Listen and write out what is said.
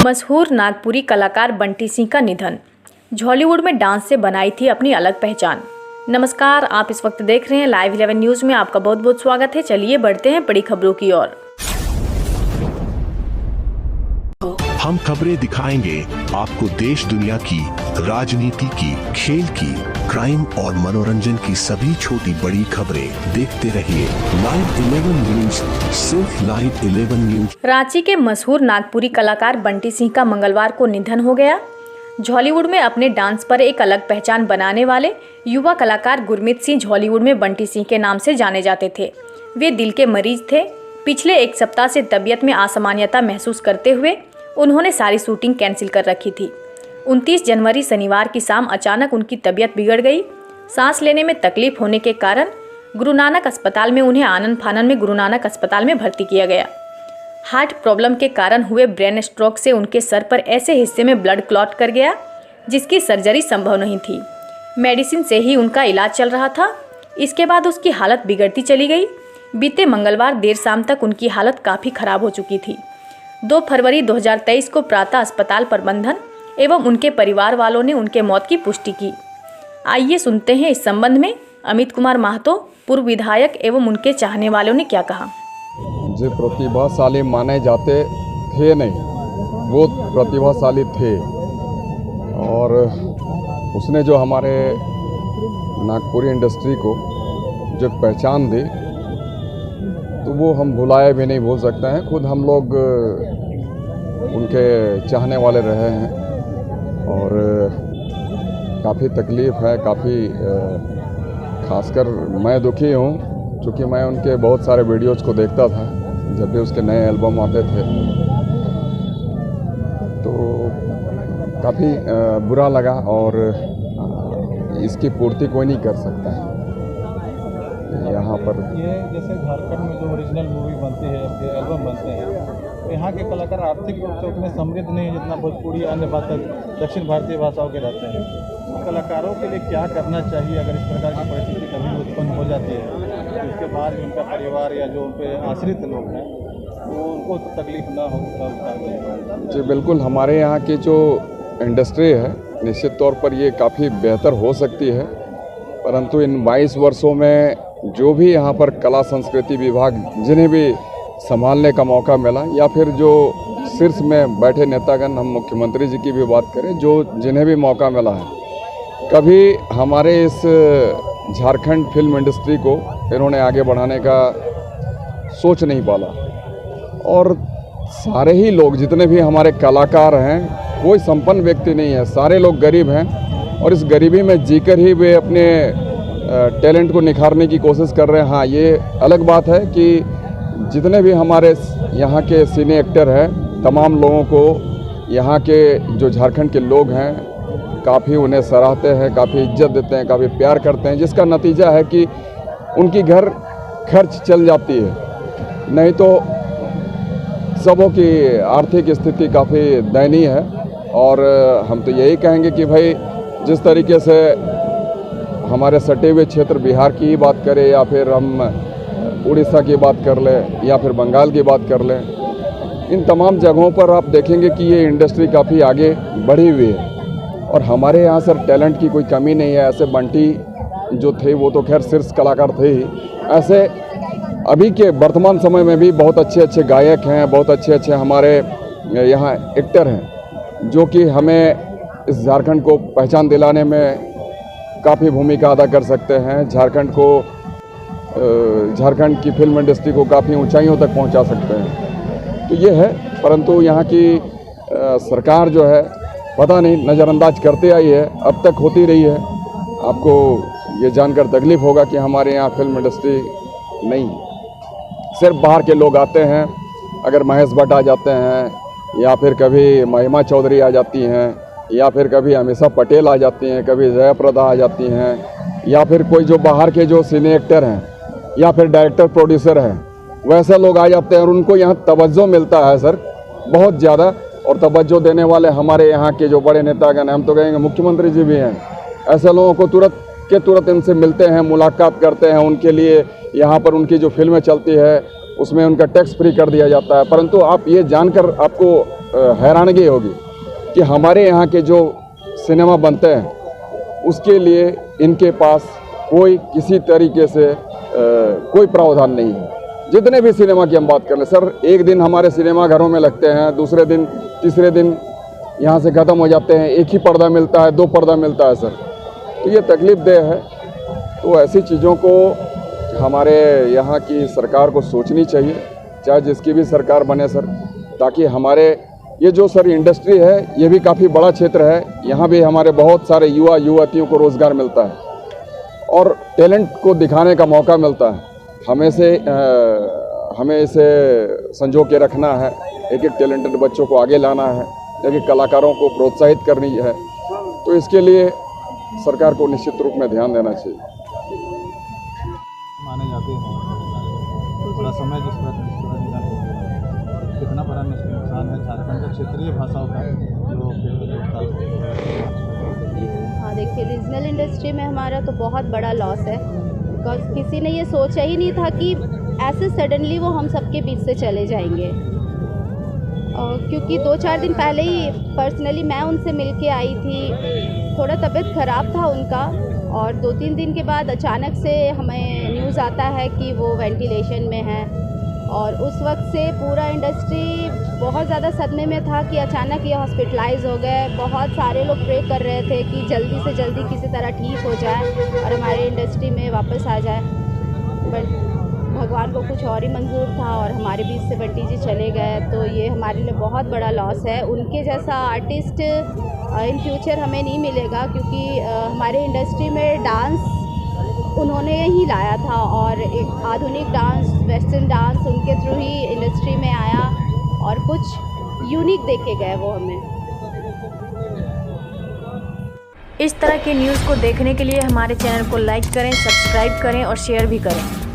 मशहूर नागपुरी कलाकार बंटी सिंह का निधन। हॉलीवुड में डांस से बनाई थी अपनी अलग पहचान। नमस्कार, आप इस वक्त देख रहे हैं लाइव 11 न्यूज में। आपका बहुत बहुत स्वागत है। चलिए बढ़ते हैं बड़ी खबरों की ओर। हम खबरें दिखाएंगे आपको देश दुनिया की, राजनीति की, खेल की, क्राइम और मनोरंजन की सभी छोटी बड़ी खबरें। देखते रहिए लाइव 11 न्यूज, सिर्फ लाइव 11 न्यूज। रांची के मशहूर नागपुरी कलाकार बंटी सिंह का मंगलवार को निधन हो गया। हॉलीवुड में अपने डांस पर एक अलग पहचान बनाने वाले युवा कलाकार गुरमीत सिंह हॉलीवुड में बंटी सिंह के नाम से जाने जाते थे। वे दिल के मरीज थे। पिछले एक सप्ताह से तबीयत में असामान्यता महसूस करते हुए उन्होंने सारी शूटिंग कैंसिल कर रखी थी। 29 जनवरी शनिवार की शाम अचानक उनकी तबीयत बिगड़ गई। सांस लेने में तकलीफ होने के कारण गुरु नानक अस्पताल में उन्हें आनन फानन में गुरु नानक अस्पताल में भर्ती किया गया। हार्ट प्रॉब्लम के कारण हुए ब्रेन स्ट्रोक से उनके सर पर ऐसे हिस्से में ब्लड क्लॉट कर गया जिसकी सर्जरी संभव नहीं थी। मेडिसिन से ही उनका इलाज चल रहा था। इसके बाद उसकी हालत बिगड़ती चली गई। बीते मंगलवार देर शाम तक उनकी हालत काफ़ी खराब हो चुकी थी। 2 फरवरी 2023 को प्रातः अस्पताल प्रबंधन एवं उनके परिवार वालों ने उनके मौत की पुष्टि की। आइए सुनते हैं इस संबंध में अमित कुमार महतो, पूर्व विधायक एवं उनके चाहने वालों ने क्या कहा। जो प्रतिभाशाली माने जाते थे नहीं, वो प्रतिभाशाली थे और उसने जो हमारे नागपुरी इंडस्ट्री को जो पहचान दी तो वो हम भुलाए भी नहीं भूल सकते हैं। खुद हम लोग उनके चाहने वाले रहे हैं और काफ़ी तकलीफ़ है, काफ़ी खासकर मैं दुखी हूँ क्योंकि मैं उनके बहुत सारे वीडियोज़ को देखता था जब भी उसके नए एल्बम आते थे, तो काफ़ी बुरा लगा और इसकी पूर्ति कोई नहीं कर सकता है। यहाँ पर ये जैसे झारखंड में जो ओरिजिनल मूवी बनती है, एल्बम बनते हैं, तो यहाँ के कलाकार आर्थिक रूप से उतने समृद्ध नहीं है जितना भोजपुरी अन्य भाषा दक्षिण भारतीय भाषाओं के रहते हैं। तो कलाकारों के लिए क्या करना चाहिए अगर इस प्रकार की परिस्थिति कभी उत्पन्न हो जाती है तो उसके बाद उनका परिवार या जो उन पर आश्रित लोग हैं वो उनको तकलीफ ना हो? जी बिल्कुल, हमारे यहाँ की जो इंडस्ट्री है निश्चित तौर पर ये काफ़ी बेहतर हो सकती है, परंतु इन 22 वर्षों में जो भी यहाँ पर कला संस्कृति विभाग जिन्हें भी संभालने का मौका मिला या फिर जो शीर्ष में बैठे नेतागण, हम मुख्यमंत्री जी की भी बात करें, जो जिन्हें भी मौका मिला है, कभी हमारे इस झारखंड फिल्म इंडस्ट्री को इन्होंने आगे बढ़ाने का सोच नहीं पाला। और सारे ही लोग जितने भी हमारे कलाकार हैं, कोई संपन्न व्यक्ति नहीं है, सारे लोग गरीब हैं और इस गरीबी में जीकर ही वे अपने टैलेंट को निखारने की कोशिश कर रहे हैं। हाँ, ये अलग बात है कि जितने भी हमारे यहाँ के सिने एक्टर हैं, तमाम लोगों को यहाँ के जो झारखंड के लोग हैं काफ़ी उन्हें सराहते हैं, काफ़ी इज्जत देते हैं, काफ़ी प्यार करते हैं, जिसका नतीजा है कि उनकी घर खर्च चल जाती है। नहीं तो सबों की आर्थिक स्थिति काफ़ी दयनीय है। और हम तो यही कहेंगे कि भाई जिस तरीके से हमारे सटे हुए क्षेत्र बिहार की ही बात करें या फिर हम उड़ीसा की बात कर लें या फिर बंगाल की बात कर लें, इन तमाम जगहों पर आप देखेंगे कि ये इंडस्ट्री काफ़ी आगे बढ़ी हुई है और हमारे यहाँ सर टैलेंट की कोई कमी नहीं है। ऐसे बंटी जो थे वो तो खैर शीर्ष कलाकार थे ही, ऐसे अभी के वर्तमान समय में भी बहुत अच्छे अच्छे गायक हैं, बहुत अच्छे अच्छे हमारे यहाँ एक्टर हैं जो कि हमें इस झारखंड को पहचान दिलाने में काफ़ी भूमिका अदा कर सकते हैं। झारखंड की फिल्म इंडस्ट्री को काफ़ी ऊंचाइयों तक पहुंचा सकते हैं। तो ये है, परंतु यहाँ की सरकार जो है पता नहीं नज़रअंदाज करते आई है, अब तक होती रही है। आपको ये जानकर तकलीफ़ होगा कि हमारे यहाँ फिल्म इंडस्ट्री नहीं, सिर्फ बाहर के लोग आते हैं। अगर महेश भट्ट आ जाते हैं या फिर कभी महिमा चौधरी आ जाती हैं या फिर कभी अमीषा पटेल आ जाती हैं, कभी जयाप्रदा आ जाती हैं या फिर कोई जो बाहर के जो सिने एक्टर हैं या फिर डायरेक्टर प्रोड्यूसर हैं, वैसे लोग आ जाते हैं और उनको यहाँ तवज्जो मिलता है सर बहुत ज़्यादा। और तवज्जो देने वाले हमारे यहाँ के जो बड़े नेतागण हैं, हम तो कहेंगे मुख्यमंत्री जी भी हैं, ऐसे लोगों को तुरंत इनसे मिलते हैं, मुलाकात करते हैं। उनके लिए यहाँ पर उनकी जो फिल्में चलती है उसमें उनका टैक्स फ्री कर दिया जाता है। परंतु आप ये जानकर आपको हैरानगी होगी कि हमारे यहाँ के जो सिनेमा बनते हैं उसके लिए इनके पास कोई किसी तरीके से कोई प्रावधान नहीं है। जितने भी सिनेमा की हम बात कर लें सर, एक दिन हमारे सिनेमा घरों में लगते हैं, दूसरे दिन तीसरे दिन यहाँ से ख़त्म हो जाते हैं, एक ही पर्दा मिलता है, 2 पर्दा मिलता है सर। तो ये तकलीफ़देह है। तो ऐसी चीज़ों को हमारे यहाँ की सरकार को सोचनी चाहिए, चाहे जिसकी भी सरकार बने सर, ताकि हमारे ये जो सर इंडस्ट्री है ये भी काफ़ी बड़ा क्षेत्र है। यहाँ भी हमारे बहुत सारे युवा युवतियों को रोज़गार मिलता है और टैलेंट को दिखाने का मौका मिलता है। हमें इसे संजो के रखना है, एक एक टैलेंटेड बच्चों को आगे लाना है, एक एक कलाकारों को प्रोत्साहित करनी है। तो इसके लिए सरकार को निश्चित रूप में ध्यान देना चाहिए। माने जाते हैं थोड़ा समय जिस पर निधन हो गया, कितना बड़ा नुकसान है झारखंड का क्षेत्रीय भाषाओं का जो हाँ, देखिए रीजनल इंडस्ट्री में हमारा तो बहुत बड़ा लॉस है, बिकॉज किसी ने ये सोचा ही नहीं था कि ऐसे सडनली वो हम सबके बीच से चले जाएंगे। क्योंकि 2-4 दिन पहले ही पर्सनली मैं उनसे मिल के आई थी, थोड़ा तबीयत ख़राब था उनका, और 2-3 दिन के बाद अचानक से हमें न्यूज़ आता है कि वो वेंटिलेशन में है। और उस वक्त से पूरा इंडस्ट्री बहुत ज़्यादा सदमे में था कि अचानक ये हॉस्पिटलाइज हो गए। बहुत सारे लोग प्रे कर रहे थे कि जल्दी से जल्दी किसी तरह ठीक हो जाए और हमारे इंडस्ट्री में वापस आ जाए, बट भगवान को कुछ और ही मंजूर था और हमारे बीच से बंटी जी चले गए। तो ये हमारे लिए बहुत बड़ा लॉस है। उनके जैसा आर्टिस्ट इन फ्यूचर हमें नहीं मिलेगा, क्योंकि हमारे इंडस्ट्री में डांस उन्होंने ही लाया था और एक आधुनिक डांस, वेस्टर्न डांस उनके थ्रू ही इंडस्ट्री में आया और कुछ यूनिक देके गए वो हमें। इस तरह की न्यूज़ को देखने के लिए हमारे चैनल को लाइक करें, सब्सक्राइब करें और शेयर भी करें।